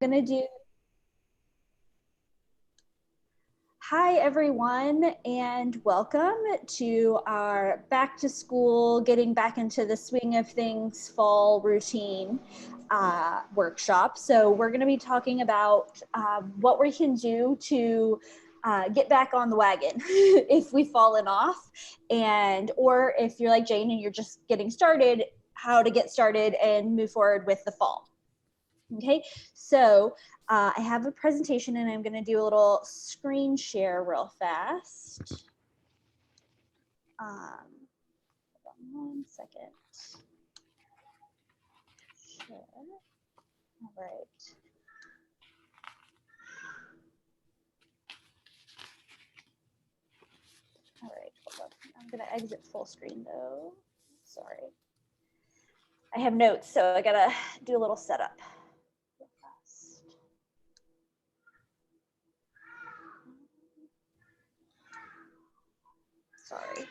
gonna do. Hi everyone, and welcome to our back to school, getting back into the swing of things fall routine workshop. So we're going to be talking about what we can do to get back on the wagon if we've fallen off, and or if you're like Jane and you're just getting started, how to get started and move forward with the fall. Okay, so I have a presentation and I'm going to do a little screen share real fast. Hold on 1 second. Share. All right. All right, hold on. I'm going to exit full screen though. Sorry. I have notes, so I got to do a little setup. Sorry.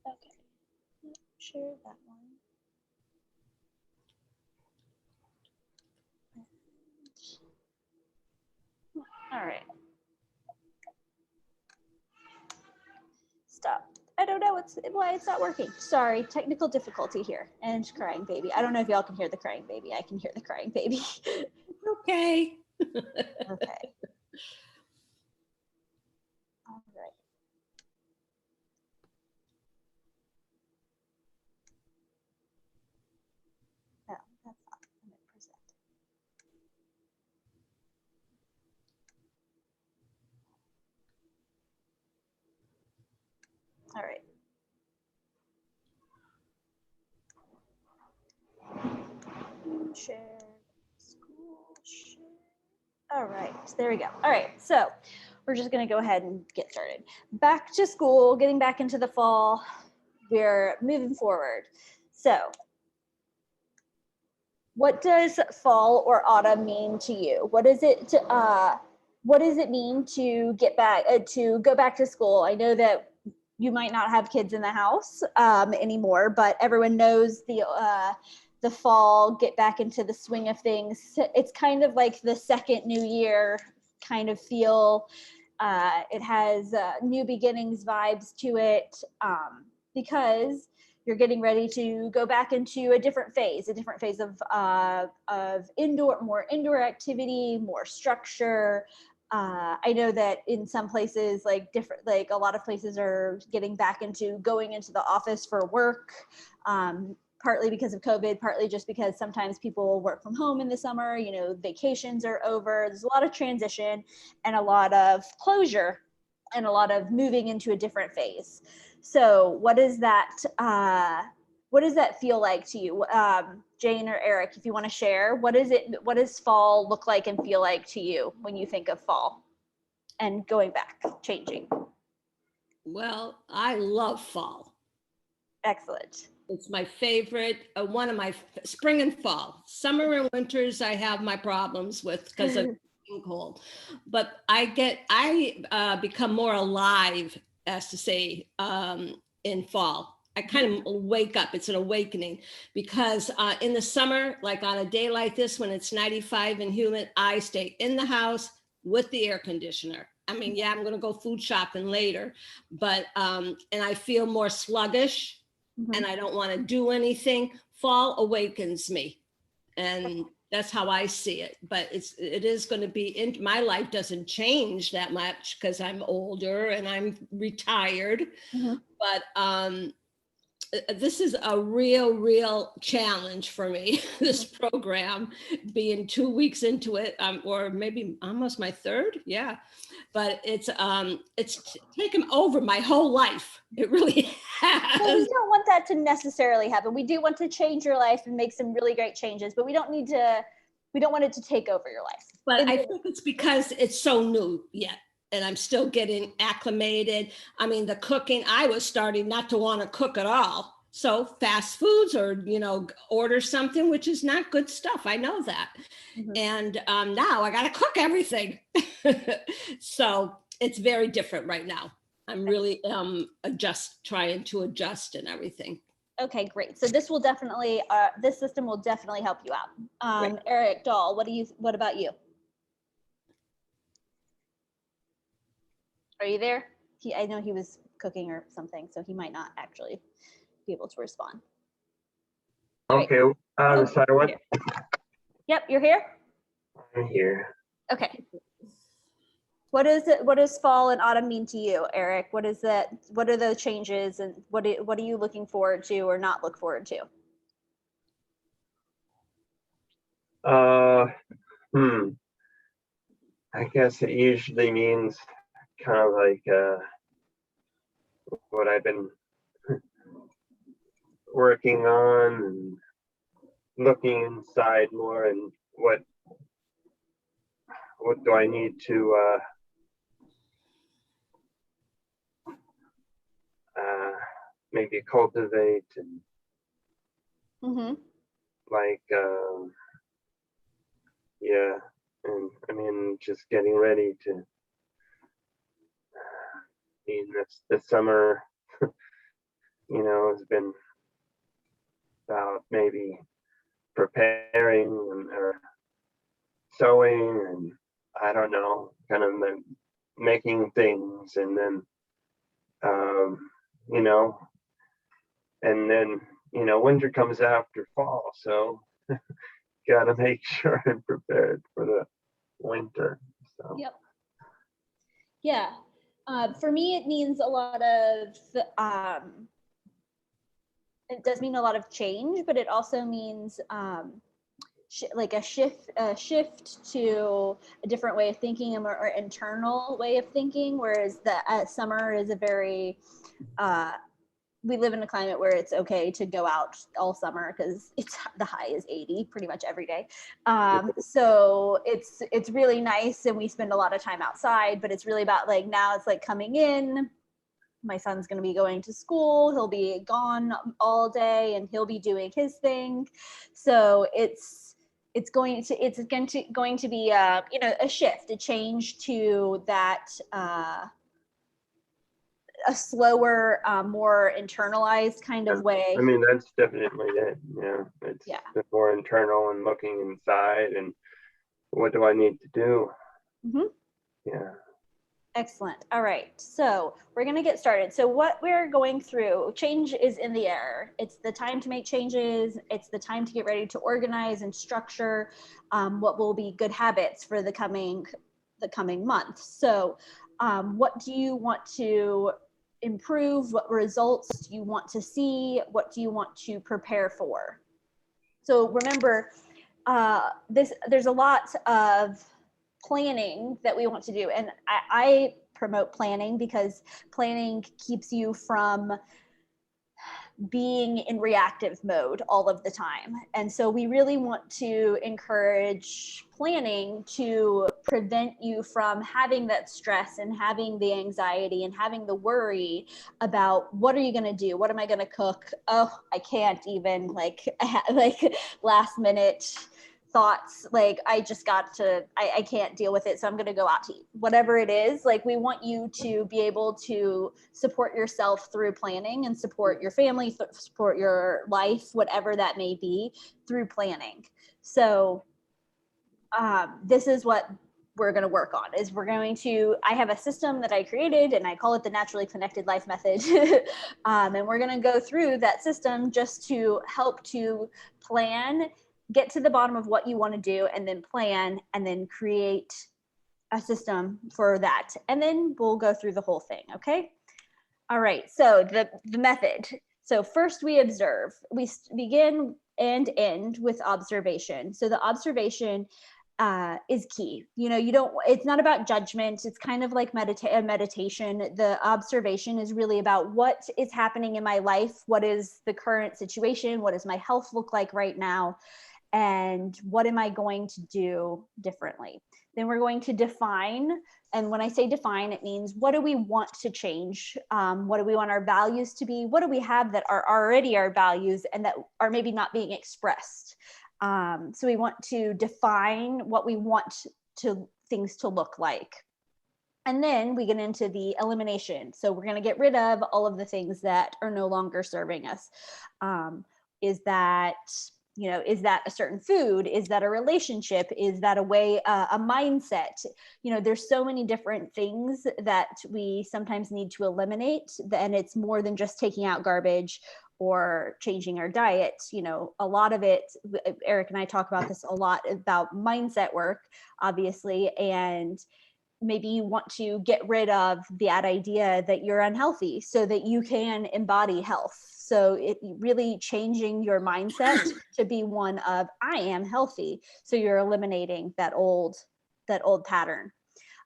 Okay. Share that one. All right. Stop. I don't know why it's not working. Sorry, technical difficulty here. And crying baby. I don't know if y'all can hear the crying baby. I can hear the crying baby. Okay. Okay. All right. No, that's not. I'm going to present. All right. Share. School share. All right. There we go. All right. So we're just going to go ahead and get started. Back to school, getting back into the fall. We're moving forward. So what does fall or autumn mean to you? What does it mean to get back to go back to school? I know that you might not have kids in the house anymore, but everyone knows the fall, get back into the swing of things. It's kind of like the second new year kind of feel. It has new beginnings vibes to it because you're getting ready to go back into a different phase of more indoor activity, more structure. I know that in some places, like a lot of places are getting back into going into the office for work, partly because of COVID, partly just because sometimes people work from home in the summer, vacations are over. There's a lot of transition and a lot of closure and a lot of moving into a different phase. So what does that feel like to you, Jane or Eric? If you want to share, what does fall look like and feel like to you when you think of fall and going back, changing? Well, I love fall. Excellent. It's my favorite, one of my spring and fall. Summer and winters, I have my problems with because of cold. But I become more alive, as to say, in fall. I kind of wake up. It's an awakening because in the summer, like on a day like this, when it's 95 and humid, I stay in the house with the air conditioner. I mean, yeah, I'm going to go food shopping later, but and I feel more sluggish. Mm-hmm. And I don't want to do anything. Fall awakens me, and that's how I see it. But it is going to be my life doesn't change that much because I'm older and I'm retired. Mm-hmm. But this is a real challenge for me. This program, being 2 weeks into it, or maybe almost my third, yeah. But it's taken over my whole life. It really has. Well, we don't want that to necessarily happen. We do want to change your life and make some really great changes, but we don't want it to take over your life. But I think it's because it's so new yet. And I'm still getting acclimated. I mean, the cooking, I was starting not to want to cook at all. So fast foods or, order something, which is not good stuff. I know that. Mm-hmm. And now I got to cook everything. So it's very different right now. I'm really trying to adjust and everything. Okay, great. So this will definitely, this system will definitely help you out. Right. Eric Dahl, what about you? Are you there? I know he was cooking or something, so he might not actually be able to respond. Okay, sorry, what? Yep, you're here? I'm here. Okay. What does fall and autumn mean to you, Eric? What is that? What are the changes, and what are you looking forward to or not look forward to? I guess it usually means kind of like what I've been working on and looking inside more, and what do I need to maybe cultivate, and like yeah, and I mean just getting ready to. I mean, this summer, has been about maybe preparing or sewing, and I don't know, kind of making things, and then you know, and then winter comes after fall, so gotta make sure I'm prepared for the winter. So. Yep. Yeah. For me, it means a lot of, it does mean a lot of change, but it also means like a shift to a different way of thinking, a more internal way of thinking, whereas the summer is a very, we live in a climate where it's okay to go out all summer because the high is 80 pretty much every day. So it's really nice, and we spend a lot of time outside, but it's really about like, now it's like coming in. My son's going to be going to school. He'll be gone all day and he'll be doing his thing. So it's going to be a shift, a change to that, a slower, more internalized kind of way. I mean, that's definitely it. Yeah, it's more internal and looking inside, and what do I need to do? Yeah. Excellent. All right. So we're going to get started. So what we're going through, change is in the air. It's the time to make changes. It's the time to get ready to organize and structure what will be good habits for the coming month. So what do you want to improve? What results do you want to see? What do you want to prepare for? So remember, there's a lot of planning that we want to do, and I promote planning because planning keeps you from being in reactive mode all of the time. And so we really want to encourage planning to prevent you from having that stress and having the anxiety and having the worry about, what are you going to do? What am I going to cook? Oh, I can't even, like last minute thoughts, like I can't deal with it, so I'm going to go out to eat. Whatever it is, like we want you to be able to support yourself through planning, and support your family, support your life, whatever that may be, through planning. So this is what we're going to work on. I have a system that I created, and I call it the Naturally Connected Life Method. And we're going to go through that system just to help to plan, get to the bottom of what you want to do, and then plan, and then create a system for that. And then we'll go through the whole thing. Okay. All right. So the method. So first we observe. We begin and end with observation. So the observation is key. It's not about judgment. It's kind of like meditation. The observation is really about what is happening in my life. What is the current situation? What does my health look like right now? And what am I going to do differently? Then we're going to define. And when I say define, it means, what do we want to change? What do we want our values to be? What do we have that are already our values and that are maybe not being expressed? So we want to define what we want things to look like. And then we get into the elimination. So we're going to get rid of all of the things that are no longer serving us. Is that, is that a certain food? Is that a relationship? Is that a way, a mindset? There's so many different things that we sometimes need to eliminate. And it's more than just taking out garbage or changing our diet. A lot of it, Eric and I talk about this a lot, about mindset work, obviously, and maybe you want to get rid of that idea that you're unhealthy so that you can embody health. So it really changing your mindset to be one of, I am healthy. So you're eliminating that old pattern.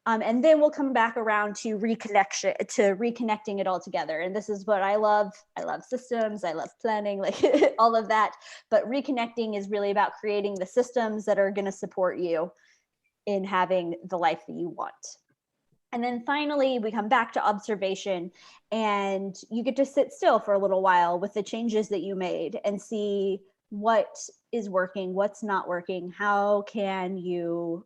And then we'll come back around to reconnecting it all together. And this is what I love. I love systems. I love planning, like all of that. But reconnecting is really about creating the systems that are going to support you in having the life that you want. And then finally, we come back to observation, and you get to sit still for a little while with the changes that you made and see what is working, what's not working, how can you,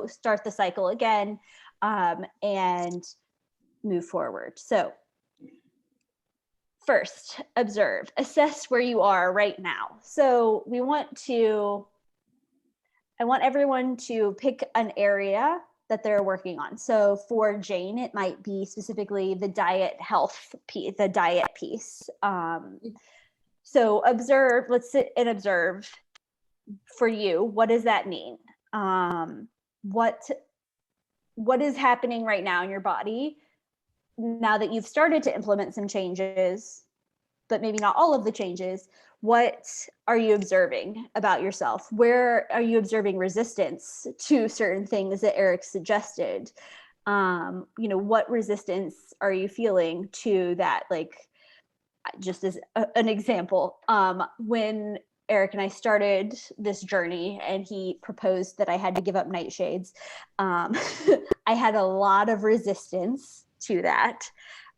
start the cycle again, and move forward. So first, observe, assess where you are right now. So I want everyone to pick an area that they're working on. So for Jane, it might be specifically the diet health piece, the diet piece. So observe, let's sit and observe for you. What does that mean? What is happening right now in your body now that you've started to implement some changes, but maybe not all of the changes? What are you observing about yourself? Where are you observing resistance to certain things that Eric suggested? What resistance are you feeling to that? Like, just as an example, when Eric and I started this journey and he proposed that I had to give up nightshades, I had a lot of resistance to that.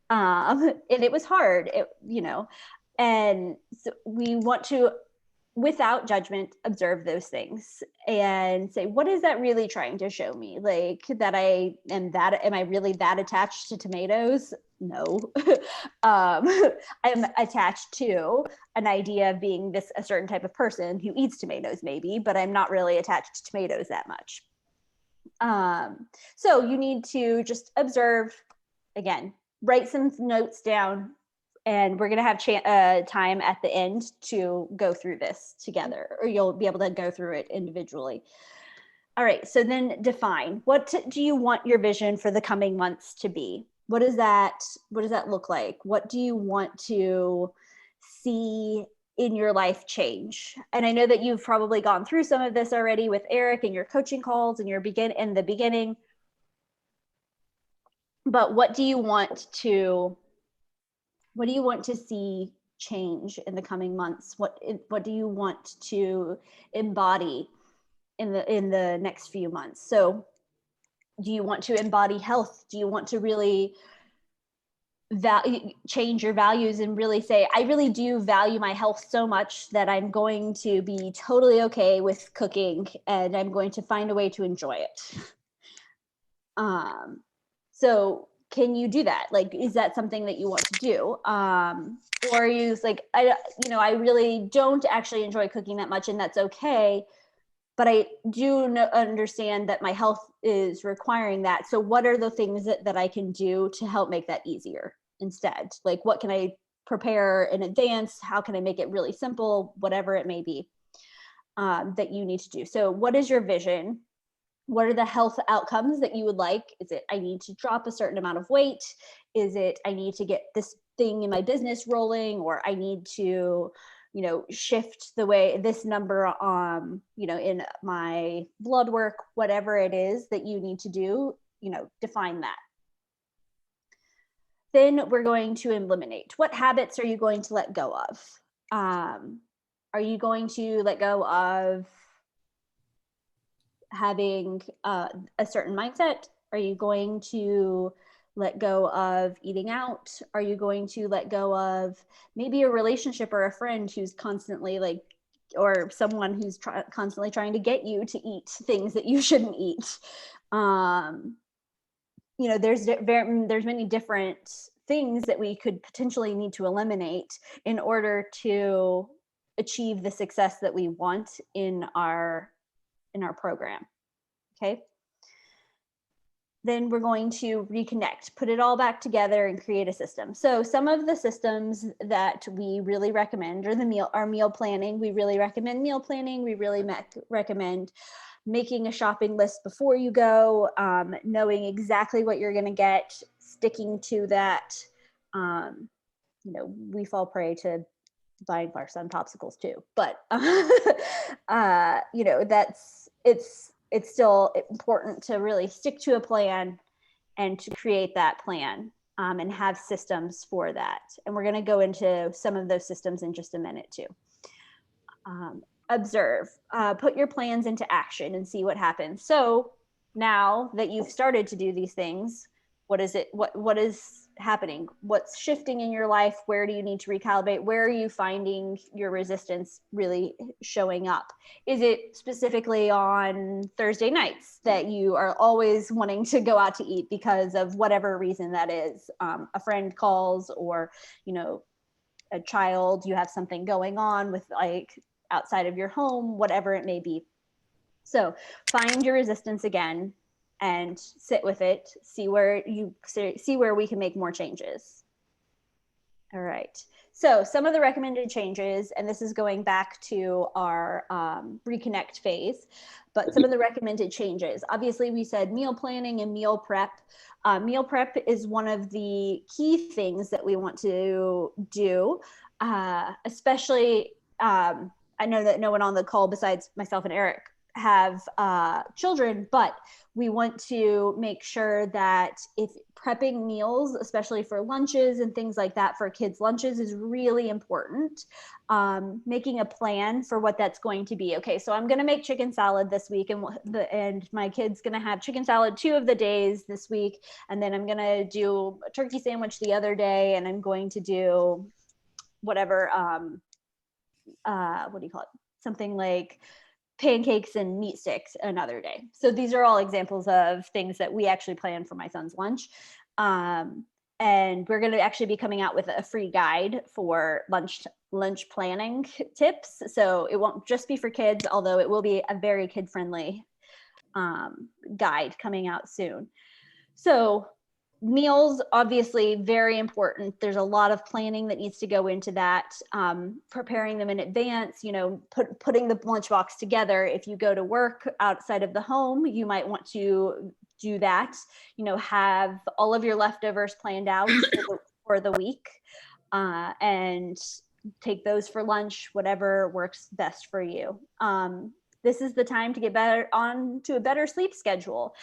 And it was hard, and so we want to, without judgment, observe those things and say, what is that really trying to show me? Like, am I really that attached to tomatoes? No. I'm attached to an idea of being a certain type of person who eats tomatoes, maybe, but I'm not really attached to tomatoes that much. So you need to just observe, again, write some notes down, and we're going to have time at the end to go through this together, or you'll be able to go through it individually. All right, so then define, what do you want your vision for the coming months to be? What does that look like? What do you want to see in your life change? And I know that you've probably gone through some of this already with Eric and your coaching calls and in the beginning. But what do you want to see change in the coming months? What do you want to embody in the next few months? So do you want to embody health? Do you want to really change your values and really say, I really do value my health so much that I'm going to be totally okay with cooking and I'm going to find a way to enjoy it? So can you do that? Like, is that something that you want to do? Or are you like, I really don't actually enjoy cooking that much, and that's okay, but I do understand that my health is requiring that. So what are the things that I can do to help make that easier instead? Like, what can I prepare in advance? How can I make it really simple? Whatever it may be that you need to do. So what is your vision? What are the health outcomes that you would like? Is it, I need to drop a certain amount of weight? Is it, I need to get this thing in my business rolling, or I need to, shift the way this number, in my blood work, whatever it is that you need to do, define that. Then we're going to eliminate. What habits are you going to let go of? Are you going to let go of having a certain mindset? Are you going to let go of eating out? Are you going to let go of maybe a relationship or a friend who's constantly like or someone who's constantly trying to get you to eat things that you shouldn't eat. You know, there's many different things that we could potentially need to eliminate in order to achieve the success that we want in our program. Okay. Then we're going to reconnect, put it all back together and create a system. So some of the systems that we really recommend are meal planning. We really recommend meal planning. We really recommend making a shopping list before you go, knowing exactly what you're going to get, sticking to that. You know, we fall prey to buying our son popsicles too, but you know, it's still important to really stick to a plan and to create that plan, and have systems for that. And we're going to go into some of those systems in just a minute too. Observe, put your plans into action and see what happens. So now that you've started to do these things, what is happening? What's shifting in your life? Where do you need to recalibrate? Where are you finding your resistance really showing up? Is it specifically on Thursday nights that you are always wanting to go out to eat because of whatever reason that is? A friend calls, or, you know, a child, you have something going on with, like, outside of your home, whatever it may be. So find your resistance again and sit with it, see where we can make more changes. All right. So some of the recommended changes, and this is going back to our reconnect phase, but some of the recommended changes. Obviously, we said meal planning and meal prep. Meal prep is one of the key things that we want to do, especially, I know that no one on the call besides myself and Eric have children, but we want to make sure that if prepping meals, especially for lunches and things like that for kids' lunches, is really important. Making a plan for what that's going to be. Okay, so I'm going to make chicken salad this week, and my kid's going to have chicken salad 2 of the days this week, and then I'm going to do a turkey sandwich the other day, and I'm going to do whatever, what do you call it? Something like pancakes and meat sticks another day. So these are all examples of things that we actually plan for my son's lunch. And we're going to actually be coming out with a free guide for lunch planning tips. So it won't just be for kids, although it will be a very kid-friendly guide coming out soon. So meals, obviously very important. There's a lot of planning that needs to go into that, preparing them in advance, you know, putting the lunchbox together. If you go to work outside of the home, you might want to do that, you know, have all of your leftovers planned out for the week, and take those for lunch, whatever works best for you. This is the time to get on to a better sleep schedule.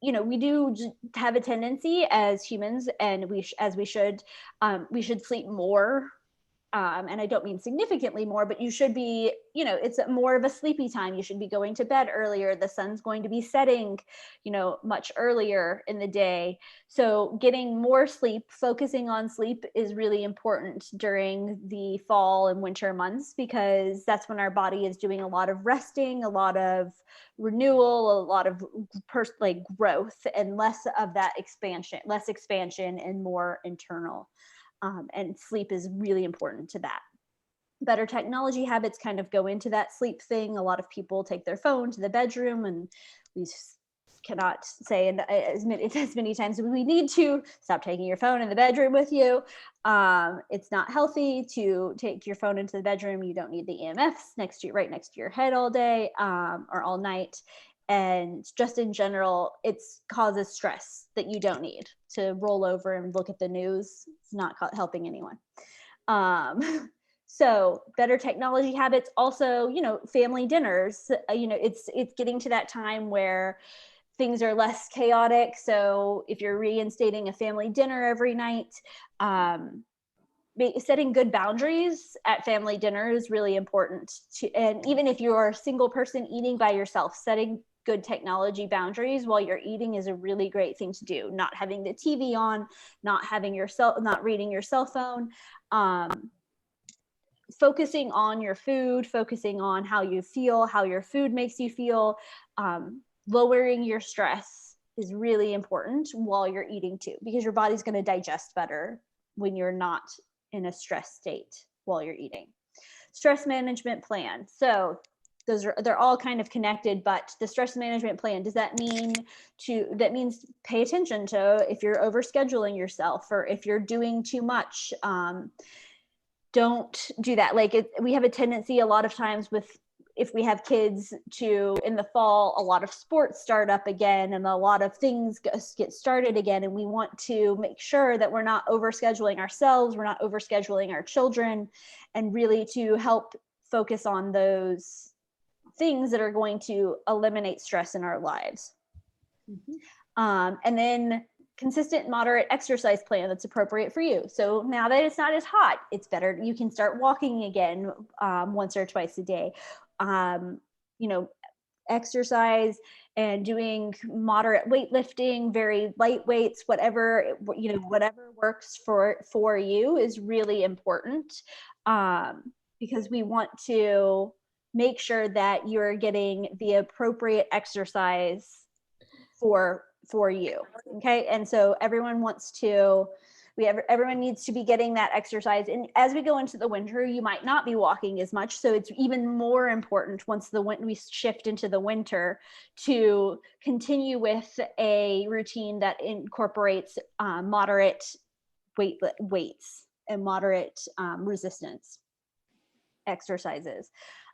You know, we do have a tendency as humans, and we should sleep more. And I don't mean significantly more, but you should be, you know, it's more of a sleepy time. You should be going to bed earlier. The sun's going to be setting, you know, much earlier in the day. So getting more sleep, focusing on sleep is really important during the fall and winter months, because that's when our body is doing a lot of resting, a lot of renewal, a lot of growth, and less of that less expansion and more internal. And sleep is really important to that. Better technology habits kind of go into that sleep thing. A lot of people take their phone to the bedroom, and we cannot say as many times as we need to stop taking your phone in the bedroom with you. It's not healthy to take your phone into the bedroom. You don't need the EMFs right next to your head all day, or all night. And just in general, it causes stress that you don't need. To roll over and look at the news, it's not helping anyone. So better technology habits. Also, you know, family dinners. You know, it's getting to that time where things are less chaotic. So if you're reinstating a family dinner every night, setting good boundaries at family dinner is really important. And even if you're a single person eating by yourself, setting good technology boundaries while you're eating is a really great thing to do. Not having the TV on, not reading your cell phone. focusing on your food, focusing on how you feel, how your food makes you feel, lowering your stress is really important while you're eating too, because your body's going to digest better when you're not in a stress state while you're eating. Stress management plan. So they're all kind of connected, but the stress management plan, does that mean that means pay attention to if you're overscheduling yourself or if you're doing too much. Don't do that. Like we have a tendency a lot of times if we have kids to, in the fall, a lot of sports start up again and a lot of things get started again. And we want to make sure that we're not overscheduling ourselves, we're not overscheduling our children, and really to help focus on those things that are going to eliminate stress in our lives. And then consistent moderate exercise plan that's appropriate for you. So now that it's not as hot, it's better. You can start walking again once or twice a day. Exercise and doing moderate weightlifting, very light weights, whatever works for you is really important, because we want to make sure that you're getting the appropriate exercise for you. Okay. And so everyone needs to be getting that exercise. And as we go into the winter, you might not be walking as much. So it's even more important once we shift into the winter to continue with a routine that incorporates moderate weights and moderate resistance exercises.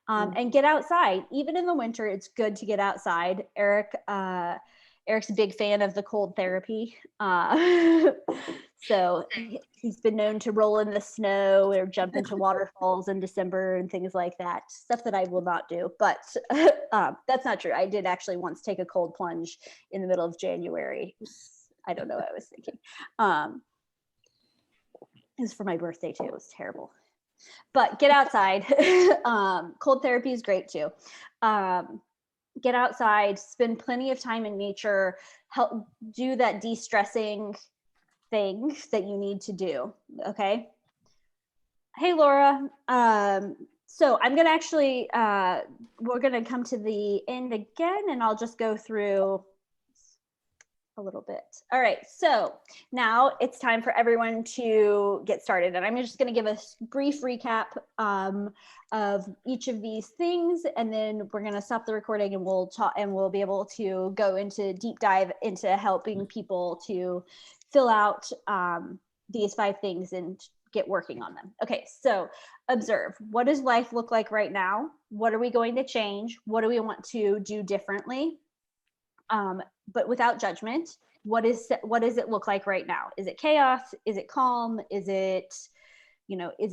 And get outside. Even in the winter, it's good to get outside. Eric's a big fan of the cold therapy. So he's been known to roll in the snow or jump into waterfalls in December and things like that. Stuff that I will not do, but that's not true. I did actually once take a cold plunge in the middle of January. I don't know what I was thinking. It was for my birthday too. It was terrible. But get outside. Cold therapy is great too. Get outside, spend plenty of time in nature, help do that de-stressing thing that you need to do. Okay. Hey, Laura. So I'm going to actually, we're going to come to the end again, and I'll just go through a little bit. All right. So now it's time for everyone to get started. And I'm just going to give a brief recap of each of these things. And then we're going to stop the recording and we'll talk, and we'll be able to go into deep dive into helping people to fill out these 5 things and get working on them. Okay. So observe, what does life look like right now? What are we going to change? What do we want to do differently? But without judgment. What does it look like right now? Is it chaos? Is it calm? Is it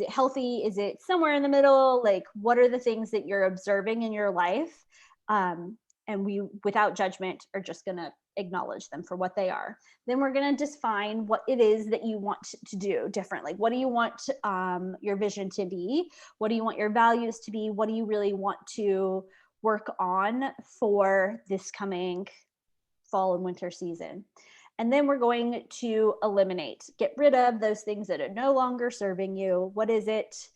healthy? Is it somewhere in the middle? Like, what are the things that you're observing in your life? And we, without judgment, are just going to acknowledge them for what they are. Then we're going to define what it is that you want to do differently. What do you want your vision to be? What do you want your values to be? What do you really want to work on for this coming fall and winter season? And then we're going to get rid of those things that are no longer serving you. What is it?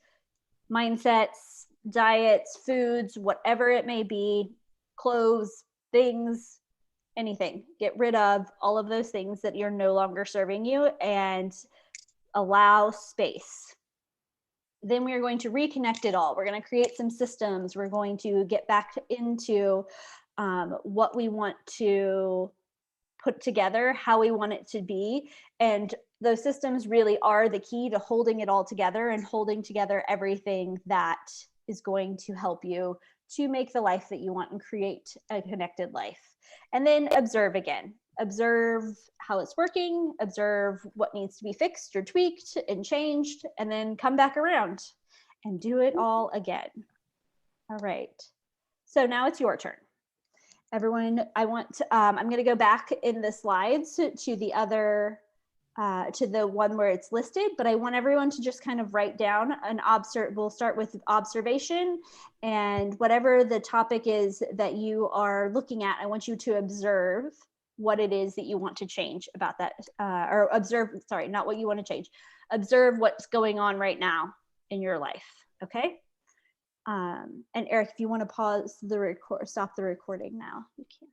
Mindsets, diets, foods, whatever it may be, clothes, things, anything. Get rid of all of those things that you're no longer serving you and allow space. Then we are going to reconnect it all. We're going to create some systems. We're going to get back into what we want to put together, how we want it to be. And those systems really are the key to holding it all together and holding together everything that is going to help you to make the life that you want and create a connected life. And then observe again. Observe how it's working, observe what needs to be fixed or tweaked and changed, and then come back around and do it all again. All right. So now it's your turn. Everyone, I'm going to go back in the slides to the other, to the one where it's listed, but I want everyone to just kind of write down we'll start with observation, and whatever the topic is that you are looking at, I want you to observe what it is that you want to change about that, not what you want to change. Observe what's going on right now in your life. Okay. And Eric, if you want to pause the record, stop the recording now, you can.